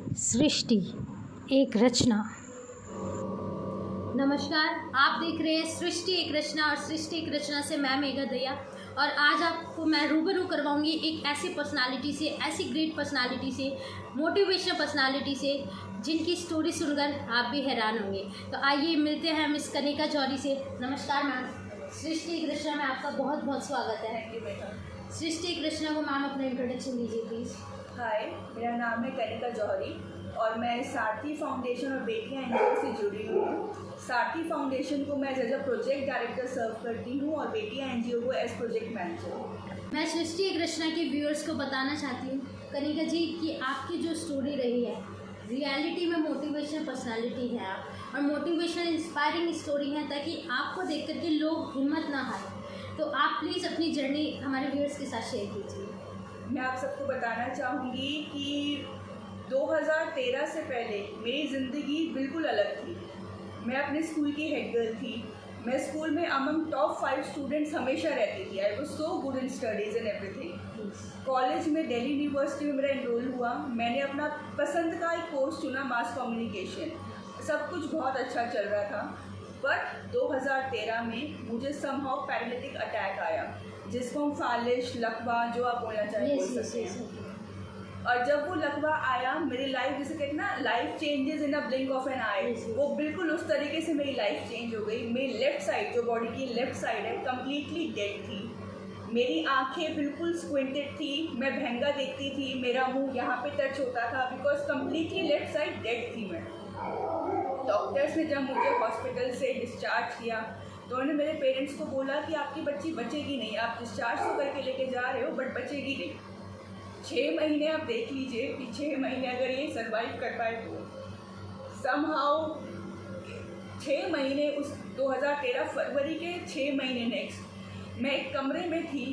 सृष्टि एक रचना। नमस्कार, आप देख रहे हैं सृष्टि एक रचना और सृष्टि एक रचना से मैं मेघा दया। और आज आपको मैं रूबरू करवाऊंगी एक ऐसी पर्सनालिटी से, ऐसी ग्रेट पर्सनालिटी से, मोटिवेशनल पर्सनालिटी से, जिनकी स्टोरी सुनकर आप भी हैरान होंगे। तो आइए मिलते हैं मिस कनिका जौहरी से। नमस्कार मैम, सृष्टि एक रचना में आपका बहुत बहुत स्वागत है। थैंक यू बेटा। सृष्टि एक रचना को मैम अपना इंट्रोडक्शन दीजिए प्लीज़। हाय, मेरा नाम है कनिका जौहरी और मैं सारथी फाउंडेशन और बेटियां एनजीओ से जुड़ी हुई हूँ। सारथी फाउंडेशन को मैं एज अ प्रोजेक्ट डायरेक्टर सर्व करती हूँ और बेटियां एनजीओ को एज प्रोजेक्ट मैनेजर। मैं सृष्टि एक रचना के व्यूअर्स को बताना चाहती हूँ कनिका जी कि आपकी जो स्टोरी रही है, रियलिटी में मोटिवेशनल पर्सनालिटी है आप, और मोटिवेशनल इंस्पायरिंग स्टोरी है ताकि आपको देख करके लोग हिम्मत ना हारें। तो आप प्लीज़ अपनी जर्नी हमारे व्यूअर्स के साथ शेयर कीजिए। मैं आप सबको बताना चाहूँगी कि 2013 से पहले मेरी ज़िंदगी बिल्कुल अलग थी। मैं अपने स्कूल की हेड गर्ल थी। मैं स्कूल में अमंग टॉप 5 स्टूडेंट्स हमेशा रहती थी। I was so good in studies and everything. College में दिल्ली यूनिवर्सिटी में मेरा एनरोल हुआ। मैंने अपना पसंद का एक कोर्स चुना, मास कम्युनिकेशन। सब कुछ बहुत अच्छा चल रहा था, बट 2013 में मुझे समहाउ पैरालिटिक अटैक आया, जिसको हम फालिश, लकवा, जो आप बोलना चाहें बोल सकते हैं। और जब वो लकवा आया, मेरी लाइफ, जैसे कहते ना, life changes in a blink of an eye, वो बिल्कुल उस तरीके से मेरी लाइफ चेंज हो गई। मेरी लेफ़्ट साइड, जो बॉडी की लेफ़्ट साइड है, कम्प्लीटली डेड थी। मेरी आंखें बिल्कुल स्क्विंटेड थी। मैं भैंगा देखती थी। मेरा मुंह यहाँ पे टच होता था because completely left side dead थी मैं। डॉक्टर्स ने जब मुझे हॉस्पिटल से डिस्चार्ज किया तो उन्होंने मेरे पेरेंट्स को बोला कि आपकी बच्ची बचेगी नहीं, आप डिस्चार्ज तो करके लेके जा रहे हो बट बचेगी नहीं। 6 महीने आप देख लीजिए कि 6 महीने अगर ये सर्वाइव कर पाए तो समहाउ 6 महीने, उस 2013 फरवरी के 6 महीने नेक्स्ट मैं एक कमरे में थी,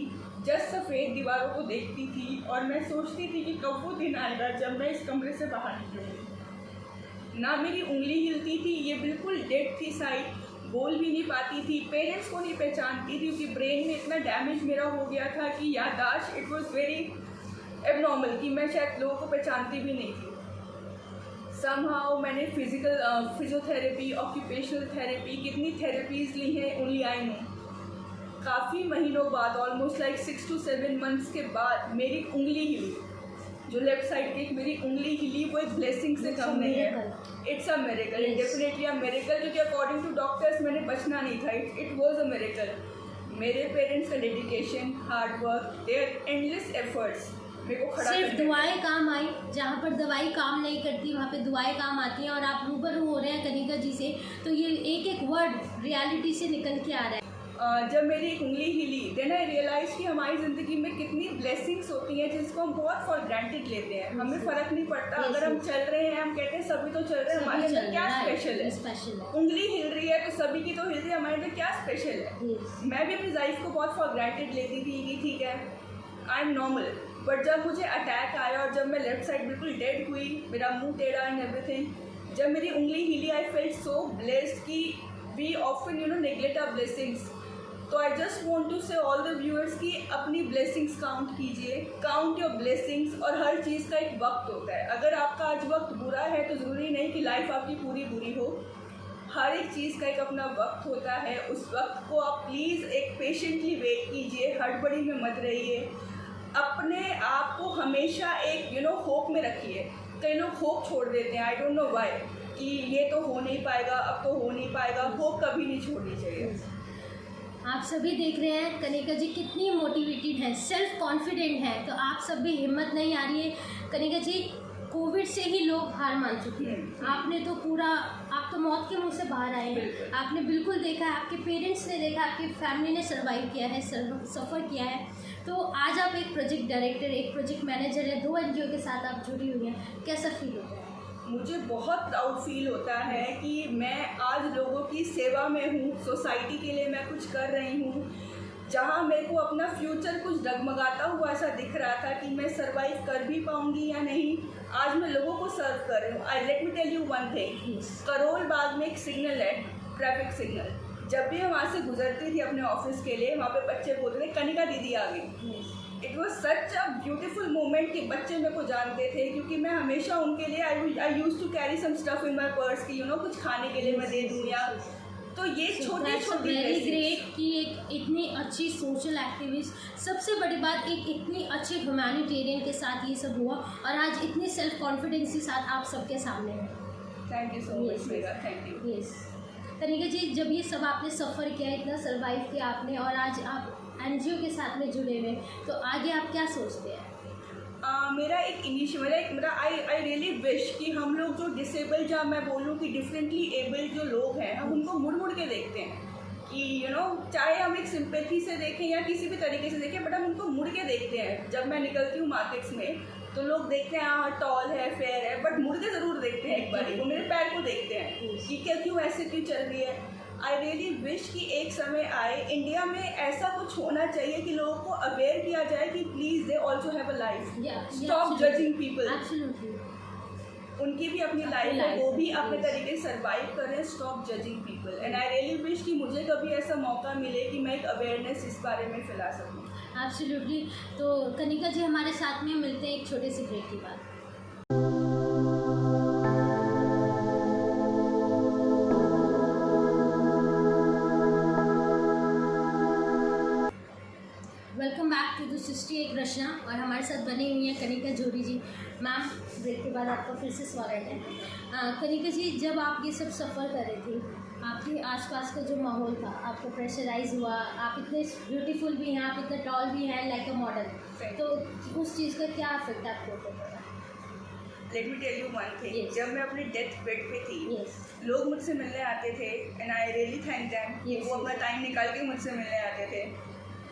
जस्ट सफ़ेद दीवारों को देखती थी और मैं सोचती थी कि कब वो दिन आएगा जब मैं इस कमरे से बाहर निकलूँगी। ना मेरी उंगली हिलती थी, ये बिल्कुल डेड थी साइड, बोल भी नहीं पाती थी, पेरेंट्स को नहीं पहचानती थी क्योंकि ब्रेन में इतना डैमेज मेरा हो गया था कि याददाश्त, इट वाज वेरी एबनॉर्मल, कि मैं शायद लोगों को पहचानती भी नहीं थी। समहाउ मैंने फिजियोथेरेपी, ऑक्यूपेशनल थेरेपी, कितनी थेरेपीज़ ली हैं, ओनली आई नो। काफ़ी महीनों बाद, ऑलमोस्ट लाइक 6 to 7 मंथ्स के बाद मेरी उंगली हिली, जो लेफ्ट साइड की मेरी उंगली हिली, वो एक ब्लेसिंग से कम नहीं है। It's a miracle, definitely a miracle, क्योंकि अकॉर्डिंग टू डॉक्टर्स मैंने बचना नहीं था। It was a miracle. मेरे पेरेंट्स का dedication, hard work, their endless efforts मेरे को खड़ा सिर्फ दुआएं काम आई। जहाँ पर दवाई काम नहीं करती वहाँ पे दुआएं काम आती हैं। और आप रूबरू हो रहे हैं कनिका जी से, तो ये एक एक वर्ड रियलिटी से निकल के आ रहा है। जब मेरी एक उंगली हिली, देन आई रियलाइज कि हमारी ज़िंदगी में कितनी ब्लेसिंग्स होती हैं जिसको हम बहुत फॉर ग्रांटेड लेते हैं। हमें फ़र्क नहीं पड़ता, अगर हम चल रहे हैं, हम कहते हैं सभी तो चल रहे हैं, हमारे अंदर क्या स्पेशल है। उंगली हिल रही है तो सभी की तो हिल रही है, हमारे अंदर क्या स्पेशल है। मैं भी अपनी लाइफ को बहुत फॉर ग्रांटेड लेती थी कि ठीक है, आई एम नॉर्मल। बट जब मुझे अटैक आया और जब मैं लेफ्ट साइड बिल्कुल डेड हुई, मेरा मुँह टेढ़ा एंड एवरीथिंग, जब मेरी उंगली हिली, आई फेल्ट सो ब्लेस्ड कि we often neglect our blessings. तो I just want to say all the viewers कि अपनी ब्लेसिंग्स काउंट कीजिए, काउंट योर ब्लेसिंग्स। और हर चीज़ का एक वक्त होता है। अगर आपका आज वक्त बुरा है तो ज़रूरी नहीं कि लाइफ आपकी पूरी बुरी हो। हर एक चीज़ का एक अपना वक्त होता है। उस वक्त को आप प्लीज़ एक पेशेंटली वेट कीजिए, हड़बड़ी में मत रहिए। अपने आप को हमेशा एक होप में रखिए। कई लोग होप छोड़ देते हैं, आई डोंट नो व्हाई, कि ये तो हो नहीं पाएगा, अब तो हो नहीं पाएगा। होप कभी नहीं छोड़नी चाहिए। आप सभी देख रहे हैं कनिका जी कितनी मोटिवेटेड है, सेल्फ कॉन्फिडेंट है। तो आप सब भी हिम्मत नहीं आ रही है। कनिका जी, कोविड से ही लोग हार मान चुके हैं। आपने तो पूरा, आप तो मौत के मुंह से बाहर आए हैं। आपने बिल्कुल देखा है, आपके पेरेंट्स ने देखा, आपकी फैमिली ने सर्वाइव किया है, सफ़र किया है। तो आज आप एक प्रोजेक्ट डायरेक्टर, एक प्रोजेक्ट मैनेजर है, 2 एनजीओ के साथ आप जुड़ी हुई हैं। कैसा फील होता है? मुझे बहुत प्राउड फील होता है कि मैं आज लोगों की सेवा में हूँ, सोसाइटी के लिए मैं कुछ कर रही हूँ। जहाँ मेरे को अपना फ्यूचर कुछ डगमगाता हुआ ऐसा दिख रहा था कि मैं सर्वाइव कर भी पाऊँगी या नहीं, आज मैं लोगों को सर्व कर रही हूँ। Let me tell you one thing, Karol Bagh में एक सिग्नल है, ट्रैफिक सिग्नल। जब भी मैं वहाँ से गुजरती थी अपने ऑफिस के लिए, वहाँ पे बच्चे बोलते थे कनिका दीदी आ गई। It was such a beautiful moment कि बच्चे मेरे को जानते थे, क्योंकि मैं हमेशा उनके लिए I use to carry some stuff in my purse कि कुछ खाने के लिए मैं दे दूँ या तो ये छोटी छोटी वेरी ग्रेट कि एक इतनी अच्छी सोशल एक्टिविस्ट, सबसे बड़ी बात एक इतनी अच्छी ह्यूमैनिटेरियन के साथ ये सब हुआ और आज इतनी सेल्फ कॉन्फिडेंस के साथ आप सबके सामने हैं। Thank you so much Megha, thank you. Yes Kanika ji, जब ये सब आपने सफ़र किया, इतना सर्वाइव किया आपने और आज आप एनजीओ के साथ में जुड़े हुए, तो आगे आप क्या सोचते हैं? मेरा एक आई रियली विश कि हम लोग जो डिसेबल्ड, या मैं बोलूँ कि डिफरेंटली एबल्ड जो लोग हैं, हम उनको मुड़ मुड़ के देखते हैं कि चाहे हम एक सिंपैथी से देखें या किसी भी तरीके से देखें, बट हम उनको मुड़ के देखते हैं। जब मैं निकलती हूँ मार्केट्स में तो लोग देखते हैं हाँ टॉल है, फेयर है, बट मुड़ के ज़रूर देखते हैं एक बार, वो मेरे पैर को देखते हैं कि क्या क्यों ऐसे क्यों चल रही है। आई रियली विश कि एक समय आए इंडिया में ऐसा कुछ होना चाहिए कि लोगों को अवेयर किया जाए कि please they also have a life, stop judging people. उनकी भी अपनी लाइफ है, वो भी अपने तरीके से सर्वाइव करें, stop judging people. And I really wish कि मुझे कभी ऐसा मौका मिले कि मैं एक अवेयरनेस इस बारे में फैला सकूँ। एब्सोल्युटली। तो कनिका जी हमारे साथ में मिलते हैं एक छोटे से ब्रेक के बाद। वेलकम बैक टू द सृष्टि एक रचना, और हमारे साथ बनी हुई हैं कनिका जोड़ी जी। मैम, ब्रेक के बाद आपका फिर से स्वागत है। कनिका जी, जब आप ये सब सफ़र कर रहे थे, आपके आसपास का जो माहौल था, आपको प्रेशराइज हुआ, आप इतने ब्यूटीफुल भी हैं, आप इतने टॉल भी हैं लाइक अ मॉडल, तो उस चीज़ का क्या इफेक्ट आपको पड़ा? Let me tell you one thing, जब मैं अपने डेथ बेड पे थी, लोग मुझसे मिलने आते थे and I really thank them, वो अपना टाइम निकाल के मुझसे मिलने आते थे।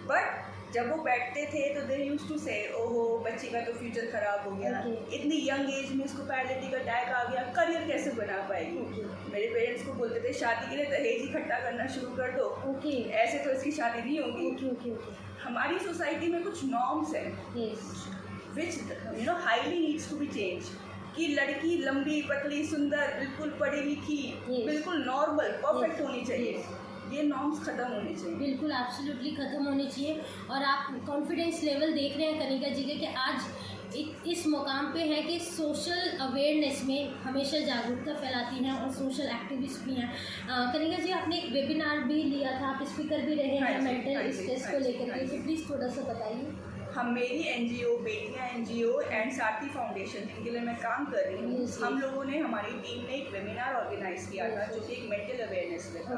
बट जब वो बैठते थे तो दे यूज टू से ओहो बच्ची का तो फ्यूचर ख़राब हो गया, इतनी यंग एज में इसको पैरालिटिक अटैक आ गया, करियर कैसे बना पाएगी। मेरे पेरेंट्स को बोलते थे शादी के लिए दहेज इकट्ठा करना शुरू कर दो, ऐसे तो इसकी शादी नहीं होगी। हमारी सोसाइटी में कुछ नॉर्म्स हैं which highly needs to be change, कि लड़की लंबी पतली सुंदर बिल्कुल पढ़ी लिखी बिल्कुल नॉर्मल परफेक्ट होनी चाहिए, ये नॉर्म्स ख़त्म होने चाहिए। बिल्कुल एब्सोल्युटली ख़त्म होनी चाहिए। और आप कॉन्फिडेंस लेवल देख रहे हैं कनिका जी के कि आज इस मुकाम पे है कि सोशल अवेयरनेस में हमेशा जागरूकता फैलाती हैं और सोशल एक्टिविस्ट भी हैं। कनिका जी, आपने एक वेबिनार भी लिया था, आप स्पीकर भी रहे हैं मेंटल स्ट्रेस को लेकर के, तो प्लीज़ थोड़ा सा बताइए। हम मेरी एनजीओ बेटियां एनजीओ एंड साथी फाउंडेशन जिनके लिए मैं काम कर रही हूँ, हम लोगों ने, हमारी टीम ने एक वेबिनार ऑर्गेनाइज किया था जो कि एक मेंटल अवेयरनेस पे था।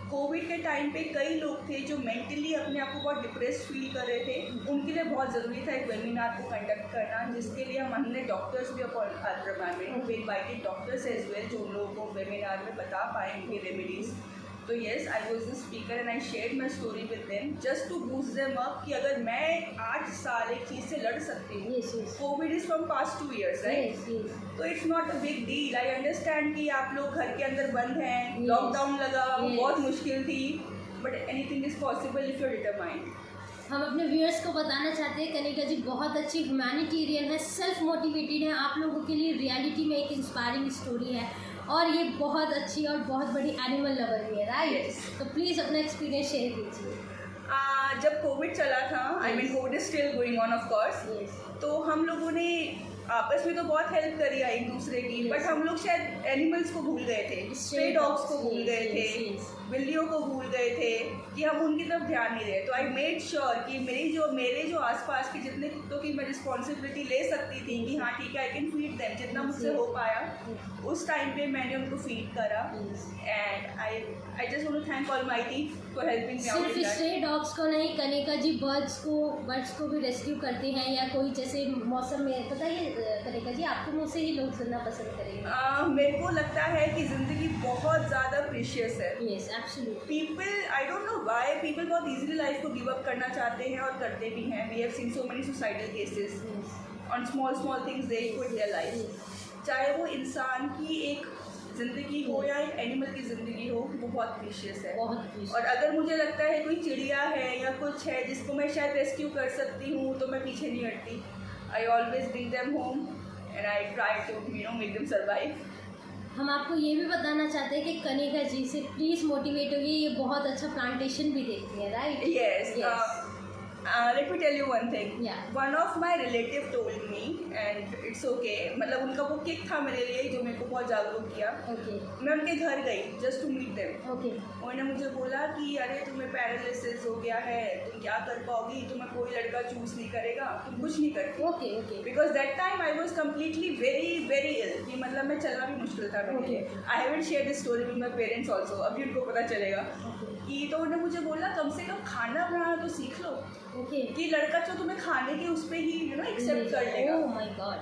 कोविड के टाइम पे कई लोग थे जो मेंटली अपने आप को बहुत डिप्रेस फील कर रहे थे, उनके लिए बहुत ज़रूरी था एक वेबिनार को कंडक्ट करना, जिसके लिए हमने डॉक्टर्स भी इनवाइटेड डॉक्टर्स एज वेल जो उन लोगों को वेबिनार में बता पाए उनके रेमेडीज़। तो yes, I was the speaker and I share my story with them just to boost them up कि अगर मैं 8 साल एक चीज़ से लड़ सकती हूँ, Covid is from past 2 years, right? तो it's not a big deal. I understand कि आप लोग घर के अंदर बंद हैं, लॉकडाउन लगा, बहुत मुश्किल थी, but anything is possible if you are determined. हम अपने व्यूअर्स को बताना चाहते हैं कनिका जी बहुत अच्छी ह्यूमैनिटेरियन है, सेल्फ मोटिवेटेड है, आप लोगों के लिए रियलिटी में एक इंस्पायरिंग स्टोरी है, और ये बहुत अच्छी और बहुत बड़ी एनिमल लवर भी है, राइट? तो प्लीज़ अपना एक्सपीरियंस शेयर कीजिए। जब कोविड चला था, I mean Covid is still going on off course, तो हम लोगों ने आपस में तो बहुत हेल्प करी है एक दूसरे की, बट हम लोग शायद एनिमल्स को भूल गए थे, स्ट्रे डॉग्स को भूल गए थे, बिल्लियों को भूल गए थे कि हम उनकी तरफ ध्यान नहीं रहे। तो आई मेड श्योर कि मेरे जो आसपास के जितने कुत्तों की मैं रिस्पॉन्सिबिलिटी ले सकती थी कि हाँ ठीक है आई कैन फीड देम, जितना मुझसे हो पाया उस टाइम पे मैंने उनको फीड करा। And I just want to thank almighty for helping me out. सिर्फ स्ट्रे डॉग्स को नहीं, कनिका जी बर्ड्स को भी रेस्क्यू करते हैं, या कोई जैसे मौसम में, पता है कनिका जी आपके मुँह से ही लोग सुनना पसंद करेंगे। मेरे को लगता है कि ज़िंदगी बहुत ज़्यादा प्रीशियस है। Yes absolutely. People, I don't know why people बहुत इजीली लाइफ को गिव अप करना चाहते हैं और करते भी हैं। We have seen so many suicidal cases on small things they quit their life, चाहे वो इंसान की एक ज़िंदगी हो या एक एनिमल की ज़िंदगी हो, वो बहुत प्रीशियस है। और अगर मुझे लगता है कोई चिड़िया है या कुछ है जिसको मैं शायद रेस्क्यू कर सकती हूँ तो मैं पीछे नहीं हटती। I always bring them home and I try to make them survive. हम आपको ये भी बताना चाहते हैं कि कनिका जी से प्लीज़ मोटिवेट होइए, ये बहुत अच्छा प्लांटेशन भी देखती है, right? Yes, Let me tell you one thing. Yeah. One of my relative told me, and it's okay. मतलब उनका वो किक था मेरे लिए जो मेरे को बहुत जागरूक किया. ओके मैं उनके घर गई just to meet them. Okay उन्होंने मुझे बोला कि अरे तुम्हें पैरालिसिस हो गया है, तुम क्या कर पाओगी, तुम्हें कोई लड़का चूज नहीं करेगा, तुम कुछ नहीं करती. Okay okay because that time I was completely very ill कि मतलब मैं चलना भी मुश्किल था मेरे लिए. I haven't share this story with my parents also. अभी उनको पता चलेगा कि तो उन्होंने मुझे बोला कम से कम खाना बनाना तो सीख लो ओके कि लड़का तो तुम्हें खाने के उस पर ही एक्सेप्ट कर लेगा. Oh my God.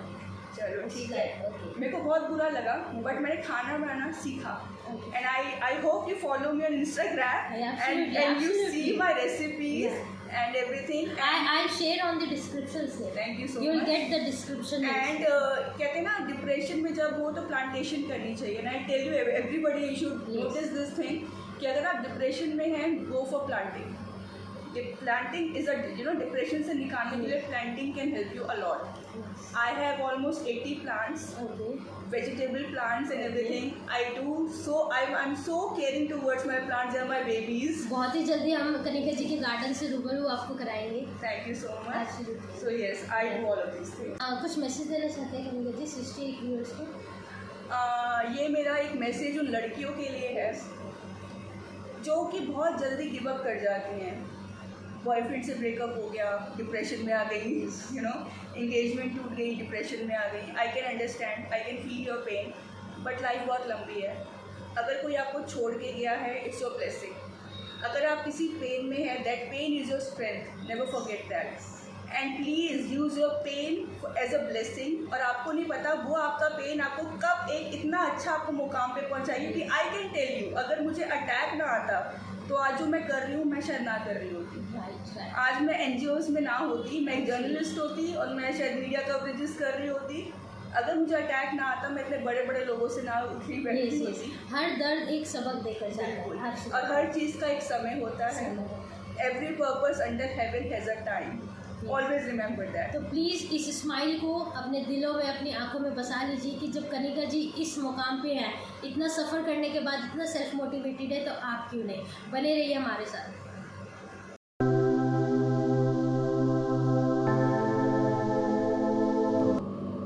चलो ठीक है. ओके मेरे को बहुत बुरा लगा बट मैंने खाना बनाना सीखा. And I hope you follow me on Instagram and you see my recipes and everything. I'll share on the description से. Thank you so You'll much. get the description. And कहते हैं ना डिप्रेशन में जब हो तो प्लांटेशन करनी चाहिए. And I tell you everybody you should notice this thing कि अगर आप डिप्रेशन में हैं go for planting. Planting is depression से निकालने के लिए planting can help you a lot. I have almost 80 plants, okay vegetable plants and everything. I do so. I'm so caring towards my plants. They are my babies. बहुत ही जल्दी हम कनिका जी के garden से रूबरू आपको कराएंगे. Thank you so much. Absolutely. So yes, I do all of these things. कुछ message देना चाहते हैं कनिका जी 68 व्यूअर्स को? ये मेरा एक मैसेज उन लड़कियों के लिए है जो कि बहुत जल्दी गिव अप कर जाती हैं. बॉयफ्रेंड से ब्रेकअप हो गया, डिप्रेशन में आ गई, एंगेजमेंट टूट गई, डिप्रेशन में आ गई. I can understand, I can feel your pain, but life बहुत लंबी है. अगर कोई आपको छोड़ के गया है इट्स योर ब्लेसिंग. अगर आप किसी पेन में है that pain is your strength. Never forget that. And please use your pain as a blessing. और आपको नहीं पता वो आपका पेन आपको कब एक इतना अच्छा आपको मुकाम पे पहुंचाएगी कि आई कैन टेल यू अगर मुझे अटैक ना आता तो आज जो मैं कर रही हूँ मैं शायद ना कर रही होती. आज मैं NGOs में ना होती, मैं एक जर्नलिस्ट होती और मैं शायद मीडिया कवरेजेस कर रही होती. अगर मुझे अटैक ना आता मैं इतने बड़े बड़े लोगों से ना उठी बैठी होती. हर दर्द एक सबक देकर जाता है. और हर चीज़ का एक समय होता है. Every purpose under heaven has a time. Always remember that. तो प्लीज़ इस स्माइल को अपने दिलों में अपनी आंखों में बसा लीजिए कि जब कनिका जी इस मुकाम पे हैं, इतना सफ़र करने के बाद इतना सेल्फ मोटिवेटेड है, तो आप क्यों नहीं. बने रहिए हमारे साथ.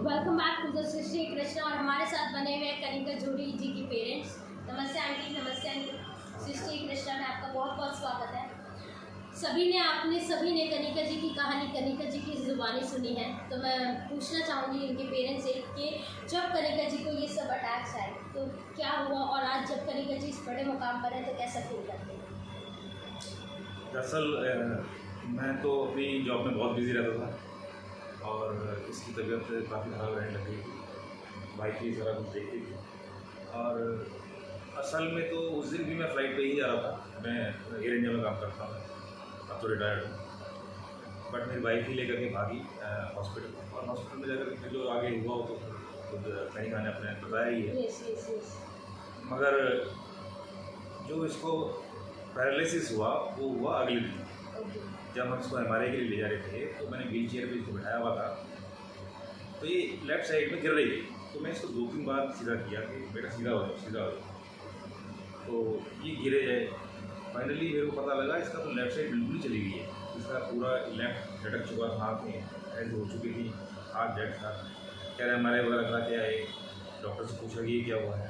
Welcome back to the Shri Krishna. और हमारे साथ बने हुए हैं कनिका जोड़ी जी की पेरेंट्स. नमस्ते आंटी. नमस्ते आंटी. श्री कृष्णा में आपका बहुत बहुत स्वागत है. सभी ने कनिका जी की कहानी कनिका जी की ज़ुबानी सुनी है. तो मैं पूछना चाहूँगी इनके पेरेंट्स से कि जब कनिका जी को ये सब अटैक्स आए तो क्या हुआ, और आज जब कनिका जी इस बड़े मुकाम पर है तो कैसा फील करते हैं? दरअसल मैं तो अपनी जॉब में बहुत बिजी रहता था और इसकी तबीयत काफ़ी ख़राब रहने लगी थी. भाई की सारा कुछ देखती थी और असल में तो उस दिन भी मैं फ़्लाइट पे ही जा रहा था. मैं एयर इंडिया में काम करता हूँ, अब तो रिटायर्ड हूँ. बट मेरी वाइफ ही लेकर के भागी हॉस्पिटल. और हॉस्पिटल में जाकर फिर जो आगे हुआ हो तो खुद कनिका ने अपने बताया ही है. yes. मगर जो इसको पैरालिसिस हुआ वो हुआ अगले दिन. जब हम इसको MRI के लिए ले जा रहे थे तो मैंने व्हील चेयर पर इसको बिठाया हुआ था तो ये लेफ़्ट साइड में गिर रही थी. तो मैं इसको 2-3 बार सीधा किया कि बेटा सीधा हो जाओ सीधा हो जाओ. तो ये गिरे जाए. फाइनली मेरे को पता लगा इसका तो लेफ़्ट साइड बिल्कुल ही चली गई है. इसका पूरा लेफ़्ट झटक चुका था, हाथ में ऐसे हो चुकी थी, हाथ डेड था. कह रहे MRI वगैरह करा के आए. डॉक्टर से पूछा कि ये क्या हुआ है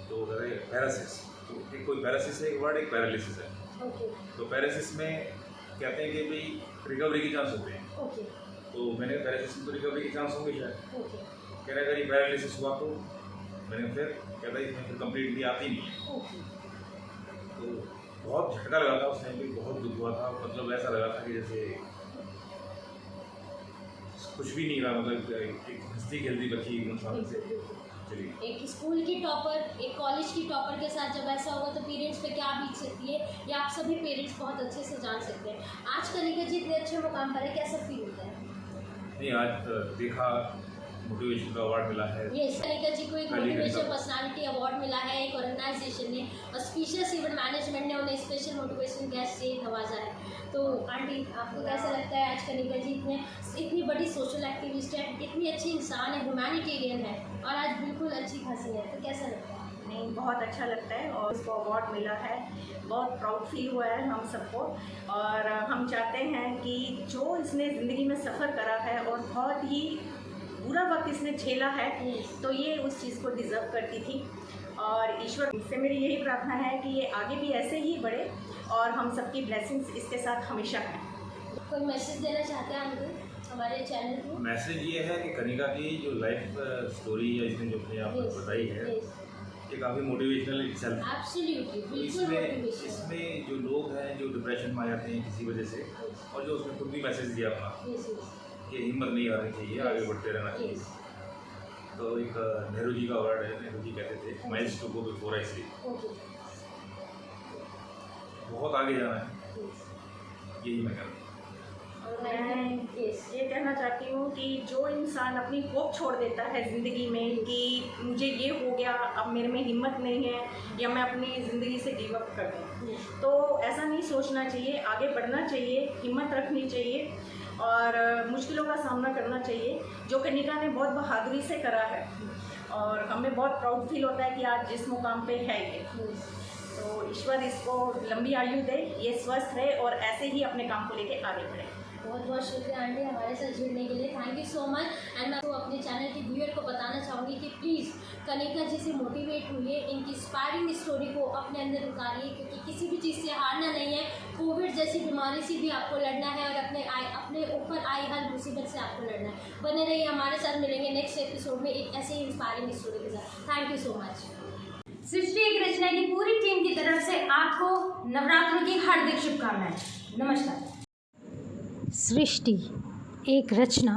तो कह रहे पैरासिस. तो एक कोई पैरासिस है एक वर्ड, एक पैरालिसिस है. तो पैरासिस में कहते हैं कि भाई रिकवरी के चांस होते हैं. तो मैंने पैरालिसिस में तो रिकवरी के चांस होंगे शायद. कह रहे अगर ये पैरालिसिस हुआ तो मैंने फिर कहता है इसमें फिर कम्प्लीटली आती नहीं है. तो बहुत झटका लगा था उस टाइम पे, बहुत दुख हुआ था. मतलब ऐसा लगा था कि जैसे कुछ भी नहीं रहा. मतलब एक हंसती खेलती बच्ची इंसान से चली. एक स्कूल की टॉपर, एक कॉलेज की टॉपर के साथ जब ऐसा होगा तो पेरेंट्स पे क्या बीत सकती है ये आप सभी पेरेंट्स बहुत अच्छे से जान सकते हैं. आज कनिका जी इतने अच्छे मुकाम पर है, कैसा फील होता है? नहीं आज देखा मोटिवेशन का अवार्ड मिला है. ये कनिका जी को एक मोटिवेशन पर्सनालिटी अवार्ड मिला है एक ऑर्गेनाइजेशन ने, और स्पीशियस इवेंट मैनेजमेंट ने उन्हें स्पेशल मोटिवेशन गेस्ट से नवाजा है. तो आंटी आपको कैसा लगता है आज कनिका जी इतनी बड़ी सोशल एक्टिविस्ट है, इतनी अच्छी इंसान है, ह्यूमैनिटेरियन है और आज बिल्कुल अच्छी खासी है, तो कैसा लगता है? नहीं नहीं, बहुत अच्छा लगता है और इसको अवार्ड मिला है, बहुत प्राउड फील हुआ है हम सबको। और हम चाहते हैं कि जो इसने ज़िंदगी में सफ़र करा है और बहुत ही बुरा वक्त इसने झेला है, तो ये उस चीज़ को डिज़र्व करती थी। और ईश्वर से मेरी यही प्रार्थना है कि ये आगे भी ऐसे ही बढ़े और हम सबकी ब्लेसिंग्स इसके साथ हमेशा हैं। कोई मैसेज देना चाहते हैं अंकल हमारे चैनल को? मैसेज ये है कि कनिका की जो लाइफ स्टोरी या इसने जो अपने आप बताई है, ये काफ़ी मोटिवेशनल इटसेल्फ है। एब्सोल्युटली, बिल्कुल मोटिवेशन। इसमें जो लोग हैं जो डिप्रेशन में आ जाते हैं किसी वजह से, और जो उसने खुद भी मैसेज दिया अपना कि हिम्मत नहीं हारनी चाहिए, आगे बढ़ते रहना चाहिए। तो एक नेहरू जी का वर्ड है, नेहरू जी कहते थे miles to go before I sleep, बहुत आगे जाना है, यही मैं कहूँ। मैं ये कहना चाहती हूँ कि जो इंसान अपनी होप छोड़ देता है ज़िंदगी में कि मुझे ये हो गया, अब मेरे में हिम्मत नहीं है या मैं अपनी ज़िंदगी से गिव अप कर दूँ, तो ऐसा नहीं सोचना चाहिए, आगे बढ़ना चाहिए, हिम्मत रखनी चाहिए और मुश्किलों का सामना करना चाहिए, जो कनिका ने बहुत बहादुरी से करा है। और हमें बहुत प्राउड फील होता है कि आज जिस मुकाम पे है ये, तो ईश्वर इसको लंबी आयु दे, ये स्वस्थ रहे और ऐसे ही अपने काम को लेके आगे बढ़े। बहुत बहुत शुक्रिया आंटी हमारे साथ जुड़ने के लिए, thank you so much. And मैं तो अपने चैनल के व्यूअर को बताना चाहूँगी कि प्लीज़ कनिका जी से मोटिवेट हुई, इनकी इंस्पायरिंग स्टोरी को अपने अंदर उतारिए, क्योंकि किसी भी चीज़ से हारना नहीं है। कोविड जैसी बीमारी से भी आपको लड़ना है और अपने ऊपर आई हर मुसीबत से आपको लड़ना है। बने रहिए हमारे साथ, मिलेंगे नेक्स्ट एपिसोड में एक ऐसे ही इंस्पायरिंग स्टोरी के साथ। Thank you so much. सृष्टि एक रचना की पूरी टीम की तरफ से आपको नवरात्रि की हार्दिक शुभकामनाएं। नमस्कार। सृष्टि एक रचना।